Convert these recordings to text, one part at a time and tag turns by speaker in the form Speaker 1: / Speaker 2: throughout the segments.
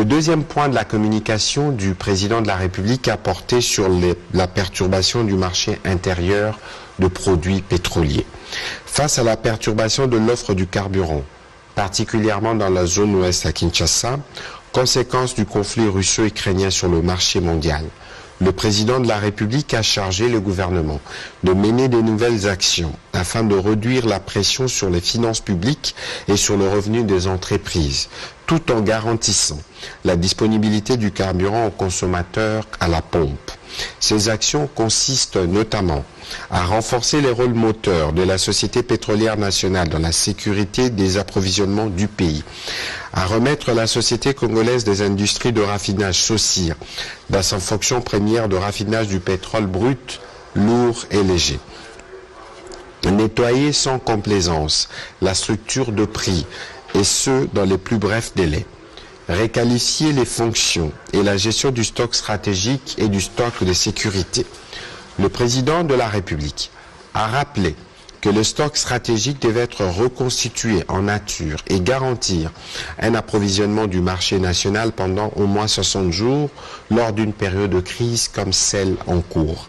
Speaker 1: Le deuxième point de la communication du président de la République a porté sur la perturbation du marché intérieur de produits pétroliers. Face à la perturbation de l'offre du carburant, particulièrement dans la zone ouest à Kinshasa, conséquence du conflit russo-ukrainien sur le marché mondial, le président de la République a chargé le gouvernement de mener de nouvelles actions afin de réduire la pression sur les finances publiques et sur le revenu des entreprises, tout en garantissant la disponibilité du carburant aux consommateurs à la pompe. Ces actions consistent notamment à renforcer les rôles moteurs de la Société pétrolière nationale dans la sécurité des approvisionnements du pays, à remettre la Société congolaise des industries de raffinage SOCIR dans sa fonction première de raffinage du pétrole brut, lourd et léger. Nettoyer sans complaisance la structure de prix, et ce dans les plus brefs délais. Réqualifier les fonctions et la gestion du stock stratégique et du stock de sécurité. Le président de la République a rappelé que le stock stratégique devait être reconstitué en nature et garantir un approvisionnement du marché national pendant au moins 60 jours lors d'une période de crise comme celle en cours.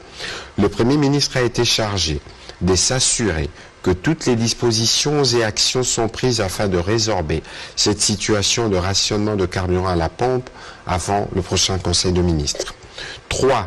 Speaker 1: Le Premier ministre a été chargé de s'assurer que toutes les dispositions et actions sont prises afin de résorber cette situation de rationnement de carburant à la pompe avant le prochain Conseil de ministres. 3.